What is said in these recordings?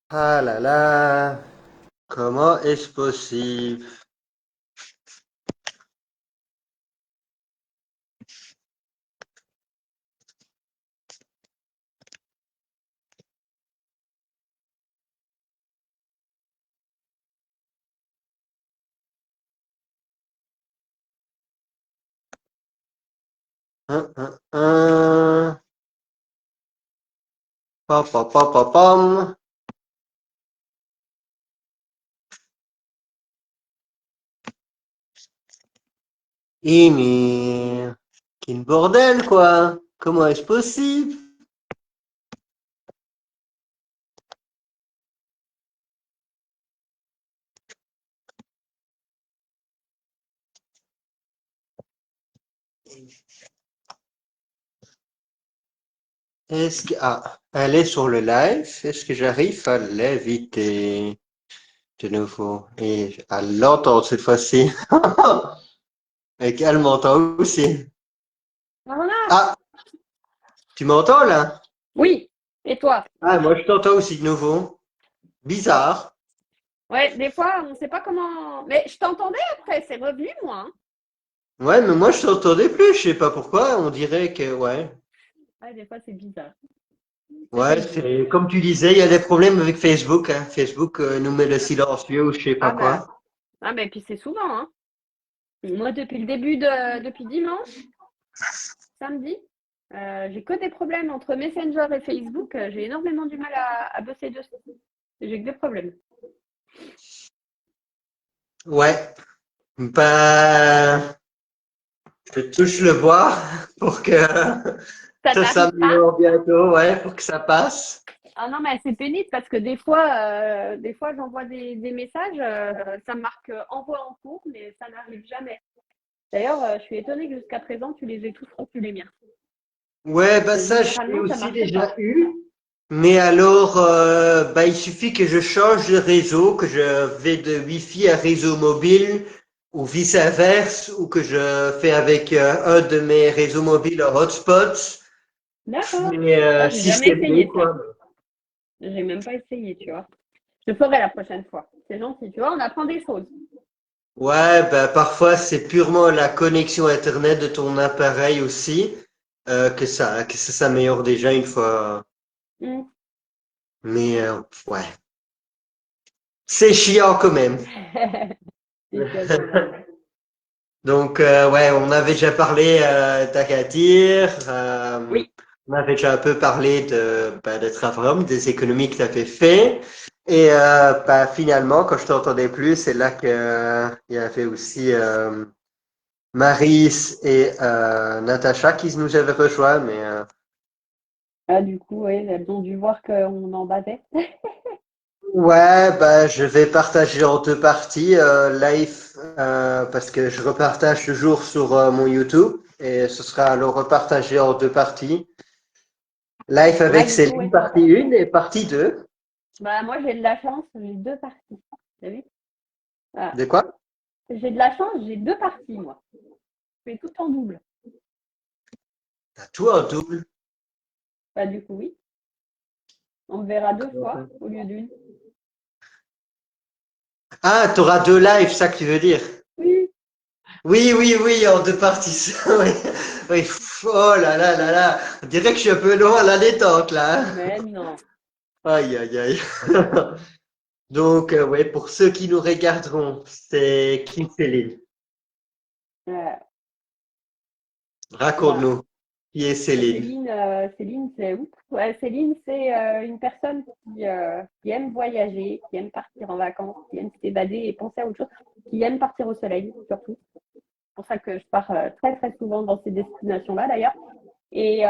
Ah là là, comment est-ce possible? Hein, hein, hein. Pam, pam, pam, pam, pam. Mais quel bordel quoi! Comment est-ce possible? Elle est sur le live? Est-ce que j'arrive à l'éviter de nouveau et à l'entendre cette fois-ci? Et qu'elle m'entend aussi. Voilà. Ah, tu m'entends là? Oui. Et toi? Ah, moi je t'entends aussi de nouveau. Bizarre. Ouais, des fois, on ne sait pas comment. Mais je t'entendais après, c'est revenu, moi, hein. Ouais, mais moi je t'entendais plus, je sais pas pourquoi, on dirait que ouais. Ouais, des fois, c'est bizarre. C'est Ouais, Facebook. c'est comme tu disais, il y a des problèmes avec Facebook, hein. Facebook nous met le silencieux ou je sais pas Ah bah, quoi. ah bah, et puis c'est souvent, hein. Moi, depuis dimanche, samedi, j'ai que des problèmes entre Messenger et Facebook. J'ai énormément du mal à bosser dessus. J'ai que des problèmes. Ouais, bah je touche le bois pour que Ça ça t'arrive pas? s'améliore bientôt, ouais, pour que ça passe. Ah non, mais c'est pénible parce que des fois, j'envoie des messages, ça me marque envoi en cours, mais ça n'arrive jamais. D'ailleurs, je suis étonnée que jusqu'à présent, tu les aies tous reçus, les miens. Ouais, bah ça j'ai Généralement, ça aussi marche déjà pas. eu. Mais alors, bah, il suffit que je change de réseau, que je vais de Wi-Fi à réseau mobile ou vice-versa, ou que je fais avec un de mes réseaux mobiles un hotspot. D'accord. Mais Ah, j'ai si jamais c'est bon, essayé ça. quoi. J'ai même pas essayé, tu vois. Je ferai la prochaine fois. C'est gentil, tu vois, on apprend des choses. Ouais, bah, parfois c'est purement la connexion Internet de ton appareil aussi que ça s'améliore déjà une fois. Hmm. Mais ouais, c'est chiant quand même. C'est chiant quand même. Donc, ouais, on avait déjà parlé d'Agadir, Oui. on avait déjà un peu parlé de Travail, des économies que tu avais fait. Et bah, finalement, quand je t'entendais plus, c'est là que il y avait aussi Maris et Natacha qui nous avaient rejoints. Mais Ah, du coup, ouais, elles ont dû voir qu'on en battait. ouais, bah, je vais partager en deux parties, live, parce que je repartage toujours sur mon YouTube. Et ce sera alors repartagé en deux parties. Live Ah, avec du coup, Céline, ouais. partie 1 et partie 2. Bah, moi, j'ai de la chance, j'ai deux parties. T'as vu? Voilà. De quoi? J'ai de la chance, j'ai deux parties, moi. Je fais tout en double. T'as tout en double. Bah, du coup, oui. On me verra deux fois au lieu d'une. Ah, t'auras deux lives, ça que tu veux dire? Oui. Oui, oui, oui, en deux parties. Oui, oui. Oh là là là là. On dirait que je suis un peu loin à la détente là, hein. Mais non. Aïe, aïe, aïe. Donc, ouais, pour ceux qui nous regarderont, c'est qui Céline? Euh, bah, Raconte-nous. Qui est Céline? Céline, c'est ouf. Ouais, Céline, c'est une personne qui aime voyager, qui aime partir en vacances, qui aime s'évader et penser à autre chose, qui aime partir au soleil, surtout. C'est pour ça que je pars très, très souvent dans ces destinations-là, d'ailleurs. Et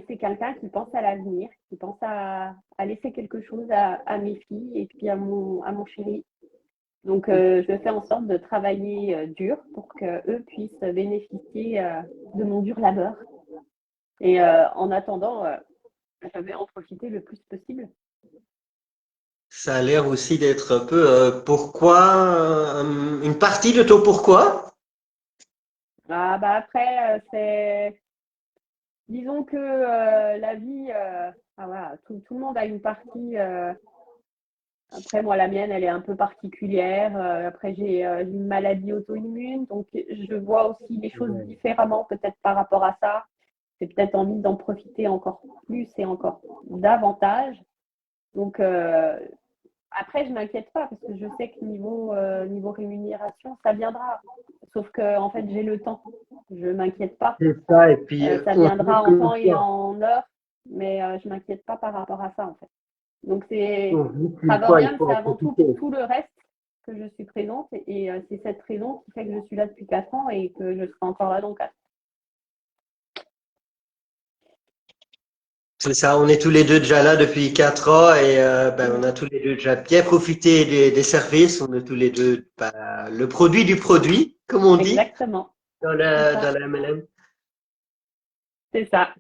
c'est quelqu'un qui pense à l'avenir, qui pense à laisser quelque chose à mes filles et puis à mon chéri. Donc, je fais en sorte de travailler dur pour qu'eux puissent bénéficier de mon dur labeur. Et en attendant, je vais en profiter le plus possible. Ça a l'air aussi d'être un peu pourquoi, une partie de ton pourquoi? Ah, bah après, disons que la vie, ah, voilà, tout le monde a une partie. Après, moi, la mienne, elle est un peu particulière. Après, j'ai une maladie auto-immune, donc je vois aussi les choses Ouais. différemment, peut-être par rapport à ça. J'ai peut-être envie d'en profiter encore plus et encore davantage. Donc, après, je m'inquiète pas parce que je sais que niveau rémunération, ça viendra. Sauf que, en fait, j'ai le temps. Je m'inquiète pas. C'est ça, et puis Ça on sait viendra en qu'une temps et fois, en heure, mais je m'inquiète pas par rapport à ça, en fait. Donc, on vit qu'une fois, il Travorium, faut c'est en avant tout profiter. pour tout le reste que je suis présente et c'est cette raison qui fait que je suis là depuis 4 ans et que je serai encore là dans 4 ans. C'est ça, on est tous les deux déjà là depuis 4 ans et on a tous les deux déjà bien profité des services. On est tous les deux le produit du produit, comme on dit Exactement, dans c'est la, ça, dans la MLM. c'est ça.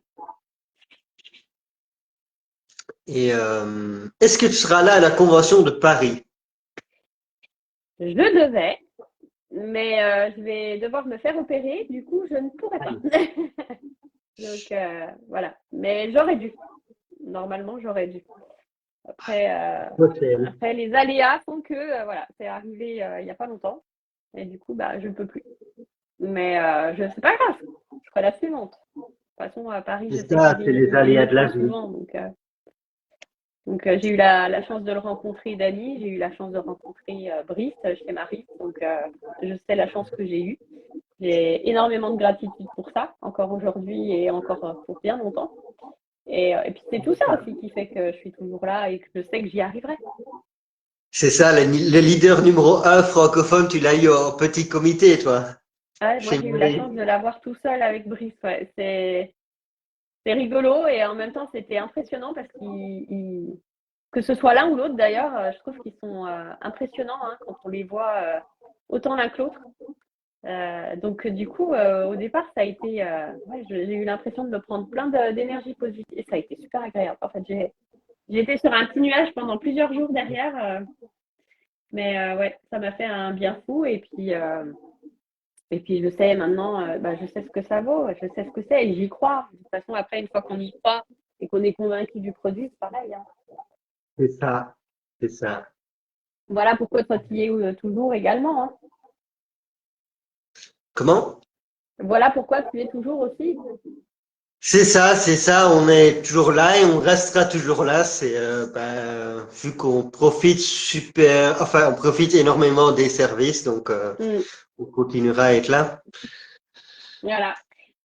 Et est-ce que tu seras là à la convention de Paris? Je devais, mais je vais devoir me faire opérer, du coup, je ne pourrai pas. Aïe. Donc, voilà. Mais j'aurais dû. Normalement, j'aurais dû. Après, après, les aléas font que, voilà, c'est arrivé il n'y a pas longtemps. Et du coup, bah, je ne peux plus. Mais c'est pas grave. Je ferai la suivante. De toute façon, à Paris, je C'est sais ça, qu'ils c'est les ils aléas le de la font vie. souvent. Donc, j'ai eu la chance de le rencontrer, Dani. J'ai eu la chance de rencontrer Brice chez Marie. Donc, je sais la chance que j'ai eue. J'ai énormément de gratitude pour ça, encore aujourd'hui et encore pour bien longtemps. Et puis, c'est tout ça aussi qui fait que je suis toujours là et que je sais que j'y arriverai. C'est ça, le leader numéro un francophone, tu l'as eu en petit comité, toi, Ah, moi, chez j'ai eu la Marie. chance de l'avoir tout seul avec Brice. Ouais. C'est rigolo et en même temps, c'était impressionnant parce que ce soit l'un ou l'autre d'ailleurs, je trouve qu'ils sont impressionnants hein, quand on les voit autant l'un que l'autre. Donc, du coup, au départ, ça a été. Ouais, j'ai eu l'impression de me prendre plein d'énergie positive et ça a été super agréable. En fait, j'ai été sur un petit nuage pendant plusieurs jours derrière, mais ouais, ça m'a fait un bien fou. Et puis je sais maintenant, bah, je sais ce que ça vaut, je sais ce que c'est et j'y crois. De toute façon, après, une fois qu'on y croit et qu'on est convaincu du produit, c'est pareil. Hein. C'est ça, c'est ça. Voilà pourquoi toi, tu y es toujours également. Hein. Comment? Voilà pourquoi tu es toujours aussi. C'est ça, on est toujours là et on restera toujours là. C'est vu qu'on profite enfin on profite énormément des services, donc Mm. on continuera à être là. Voilà.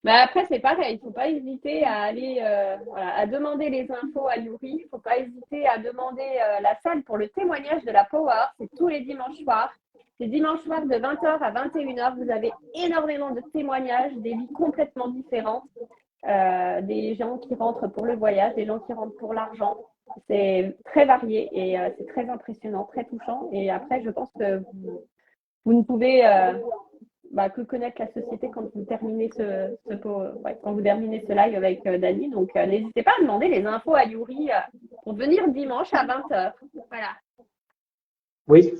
Bah après, c'est pareil, il ne faut pas hésiter à aller voilà, à demander les infos à Yuri. Il ne faut pas hésiter à demander la salle pour le témoignage de la Power. C'est tous les dimanches soirs. C'est dimanche soir de 20h à 21h. Vous avez énormément de témoignages, des vies complètement différentes. Des gens qui rentrent pour le voyage, des gens qui rentrent pour l'argent. C'est très varié et c'est très impressionnant, très touchant. Et après, je pense que vous ne pouvez que connaître la société quand vous terminez quand vous terminez ce live avec Dani. Donc, n'hésitez pas à demander les infos à Yuri pour venir dimanche à 20h. Voilà. Oui,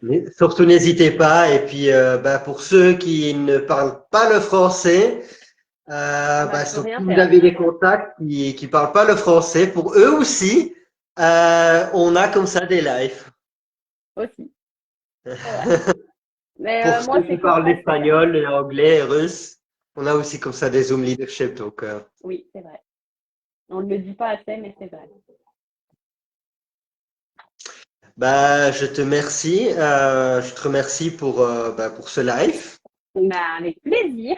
mais surtout n'hésitez pas. Et puis pour ceux qui ne parlent pas le français, Je peux rien surtout vous faire. avez des contacts qui parlent pas le français, pour eux aussi, on a comme ça des lives. Aussi. C'est vrai. Mais Pour moi, ceux qui c'est que parlent français. Hein. l'espagnol, l'anglais, russe, on a aussi comme ça des Zoom leadership. Donc, Oui, c'est vrai. On ne le dit pas assez, mais c'est vrai. je te remercie. Je te remercie pour ce live. Avec plaisir.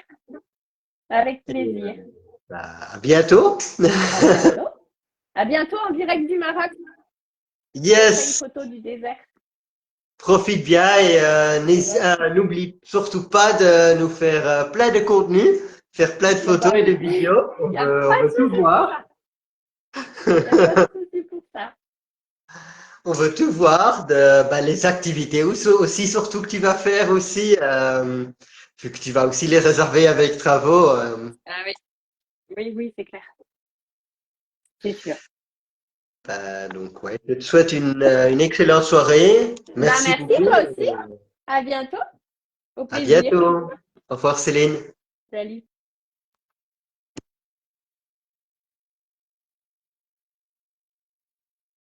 Avec Et, plaisir. à bientôt. À bientôt. À bientôt en direct du Maroc. Je te ferai une Yes, photo du désert. profite bien et n'oublie surtout pas de nous faire plein de contenu, faire plein de Il n'y a photos pas, et de vidéos. y a On pas de veut tout souci pour voir. ça. Il n'y a pas de souci pour ça. On veut tout voir de les activités aussi surtout que tu vas faire aussi, vu que tu vas aussi les réserver avec travaux. Ah oui, oui, oui, c'est clair. C'est sûr. Donc ouais, je te souhaite une excellente soirée. Merci Merci beaucoup. toi aussi. À bientôt. Au À plaisir. bientôt. Au revoir Céline. Salut.